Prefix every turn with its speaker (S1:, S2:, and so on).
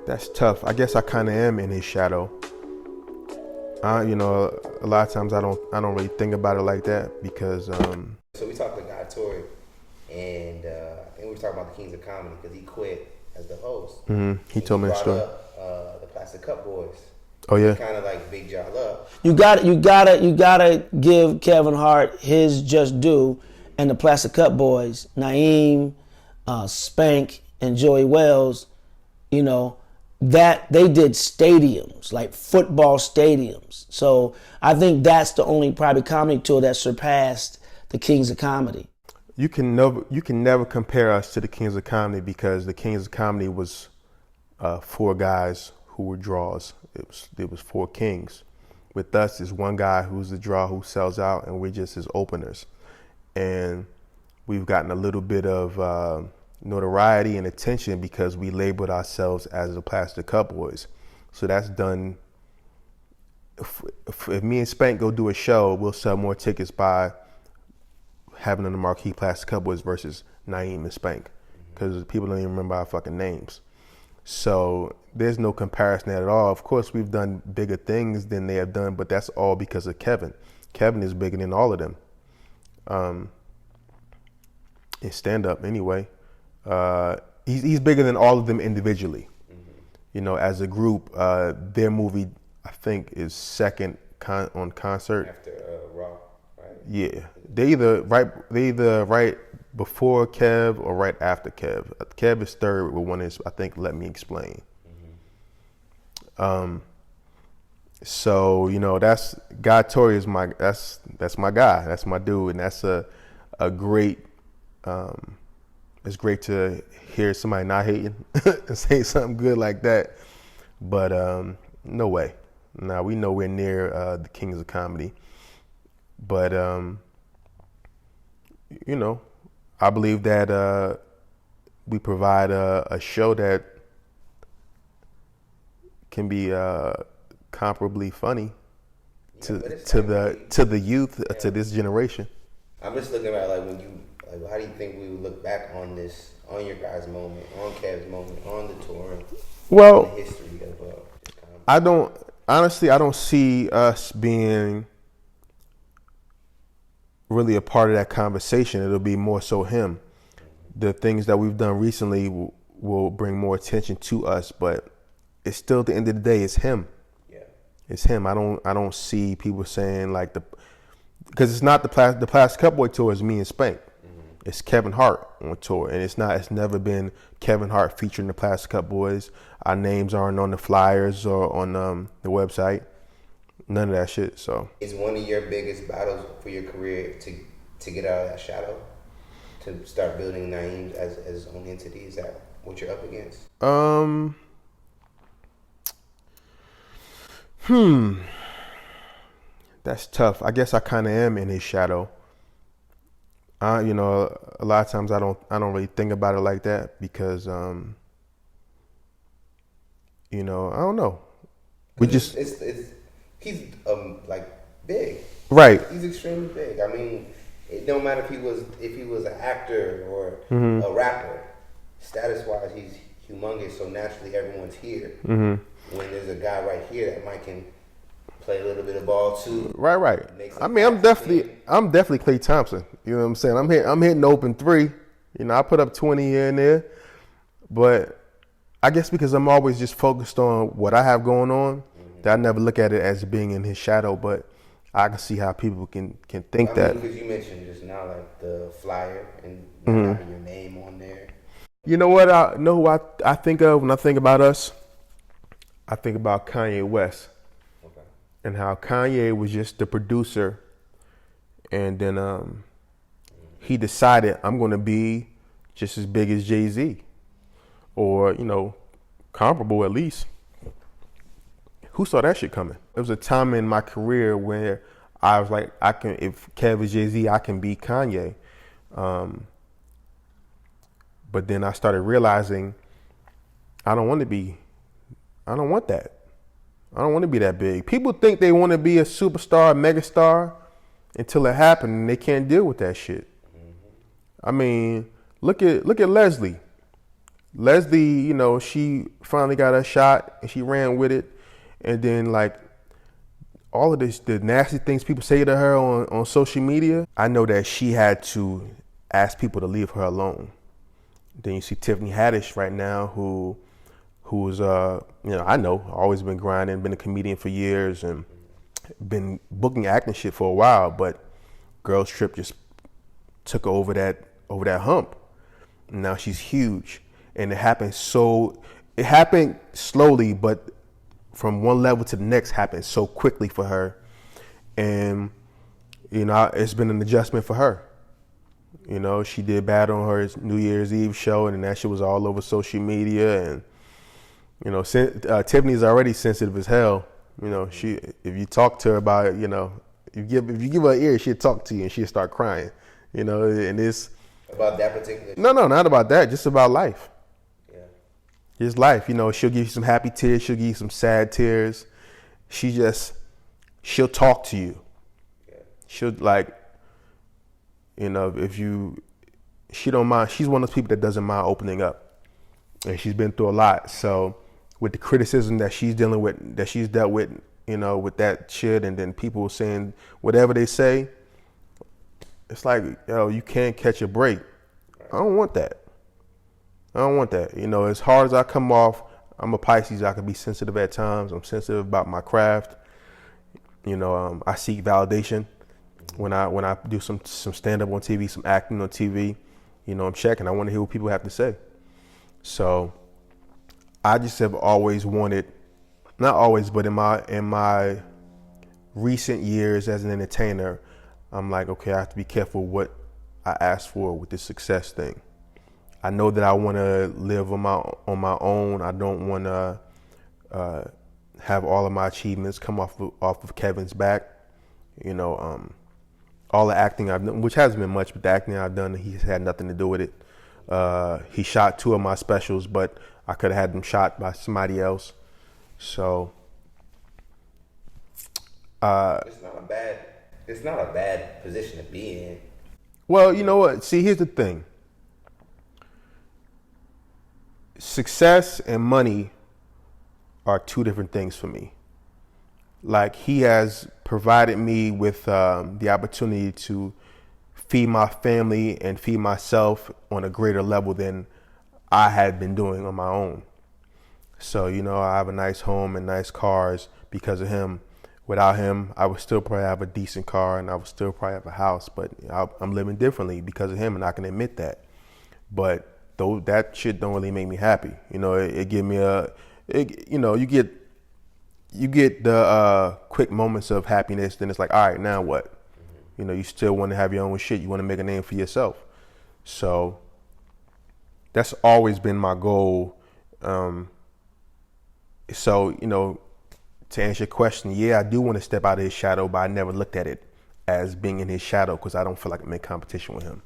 S1: That's tough. I guess I kind of am in his shadow. A lot of times I don't really think about it like that because.
S2: So we talked to Guy Tori, and I think we were talking about the Kings of Comedy because he quit as the host.
S1: He told me a story.
S2: Up, the Plastic Cup Boys.
S1: Oh yeah.
S2: Kind of like big y'all up.
S3: You gotta give Kevin Hart his just due, and the Plastic Cup Boys, Naeem, Spank, and Joey Wells. You know that they did stadiums, like football stadiums. So I think that's the only probably comedy tour that surpassed the Kings of Comedy.
S1: You can never compare us to the Kings of Comedy because the Kings of Comedy was four guys who were draws. It was four kings. With us, is one guy who's the draw who sells out, and we're just his openers. And we've gotten a little bit of notoriety and attention because we labeled ourselves as the Plastic Cup Boys. So that's done. If me and Spank go do a show, we'll sell more tickets by having on the marquee Plastic Cup Boys versus Naeem and Spank because people don't even remember our fucking names. So there's no comparison at all. Of course, we've done bigger things than they have done, but that's all because of Kevin. Kevin is bigger than all of them. In stand-up, anyway. He's bigger than all of them individually. You know, as a group, their movie, I think, is second on concert.
S2: After Raw, right?
S1: Yeah. They either right before Kev or right after Kev. Kev is third with one is, I think, Let Me Explain. So, you know, that's Guy Tori is that's my guy. That's my dude. And that's a great, it's great to hear somebody not hating and say something good like that. But no way. Nah, we nowhere near the Kings of Comedy. But, you know, I believe that we provide a show that can be comparably funny to the youth, to this generation.
S2: I'm just looking at how do you think we would look back on this, on your guys' moment, on Kev's moment, on the tour,
S1: well,
S2: the history of
S1: I don't see us being really a part of that conversation. It'll be more so him. The things that we've done recently will bring more attention to us, but it's still at the end of the day, it's him.
S2: Yeah,
S1: it's him. I don't see people saying like because it's not the Plastic Cup Boy tour. It's me and Spank. It's Kevin Hart on tour, and it's never been Kevin Hart featuring the Plastic Cup Boys. Our names aren't on the flyers or on the website. None of that shit. So
S2: is one of your biggest battles for your career to get out of that shadow, to start building Naeem as his own entity? Is that what you're up against?
S1: That's tough. I guess I kind of am in his shadow. A lot of times I don't really think about it like that because, I don't know.
S2: He's like big.
S1: Right.
S2: He's extremely big. I mean, it don't matter if he was an actor or a rapper. Status wise, he's humongous. So naturally, everyone's here. When there's a guy right here that might can play a little bit of ball too.
S1: Right. I mean, I'm definitely Klay Thompson. You know what I'm saying? I'm hitting open three. You know, I put up 20 here and there, but I guess because I'm always just focused on what I have going on, that I never look at it as being in his shadow. But I can see how people can think that.
S2: Because you mentioned just now, like the flyer and having your name on there.
S1: You know what? I think of when I think about us. I think about Kanye West.
S2: Okay.
S1: And how Kanye was just the producer, and then he decided I'm going to be just as big as Jay-Z, or comparable at least. Who saw that shit coming? There was a time in my career where I was like, if Kev is Jay-Z, I can beat Kanye. But then I started realizing I don't want that. I don't want to be that big. People think they want to be a superstar, a megastar, until it happened, and they can't deal with that shit. I mean, look at Leslie. Leslie, she finally got her shot and she ran with it. And then like all of this, the nasty things people say to her on social media, I know that she had to ask people to leave her alone. Then you see Tiffany Haddish right now, who's I know, always been grinding, been a comedian for years and been booking acting shit for a while, but Girls Trip just took her over that hump. Now she's huge. And it happened slowly, but from one level to the next happened so quickly for her. And, it's been an adjustment for her. She did bad on her New Year's Eve show, and that shit was all over social media. And, Tiffany's already sensitive as hell. If you talk to her about it, if you give her an ear, she'll talk to you and she'll start crying. And it's
S2: about that particular.
S1: No, not about that. Just about life.
S2: Yeah.
S1: Just life. She'll give you some happy tears. She'll give you some sad tears. She'll talk to you. Yeah. She'll she don't mind. She's one of those people that doesn't mind opening up, and she's been through a lot. So with the criticism that she's dealt with, with that shit, and then people saying whatever they say, it's like, you can't catch a break. I don't want that. As hard as I come off, I'm a Pisces. I can be sensitive at times. I'm sensitive about my craft. I seek validation when I do some stand up on TV, some acting on TV. I'm checking. I want to hear what people have to say. So I just have always wanted, not always, but in my recent years as an entertainer, I'm like, okay, I have to be careful what I ask for with this success thing. I know that I want to live on my own. I don't want to have all of my achievements come off of Kevin's back. All the acting I've done, which hasn't been much, but the acting I've done, he's had nothing to do with it. He shot 2 of my specials, but I could have had them shot by somebody else. So
S2: it's not a bad position to be in.
S1: Well, you know what? See, here's the thing. Success and money are 2 different things for me. Like, he has provided me with the opportunity to feed my family and feed myself on a greater level than I had been doing on my own. So, I have a nice home and nice cars because of him. Without him, I would still probably have a decent car and I would still probably have a house, but I'm living differently because of him, and I can admit that. But though that shit don't really make me happy. It give me you get the quick moments of happiness, then it's like, all right, now what? You still want to have your own shit. You want to make a name for yourself. So that's always been my goal. To answer your question, yeah, I do want to step out of his shadow, but I never looked at it as being in his shadow because I don't feel like I'm in competition with him.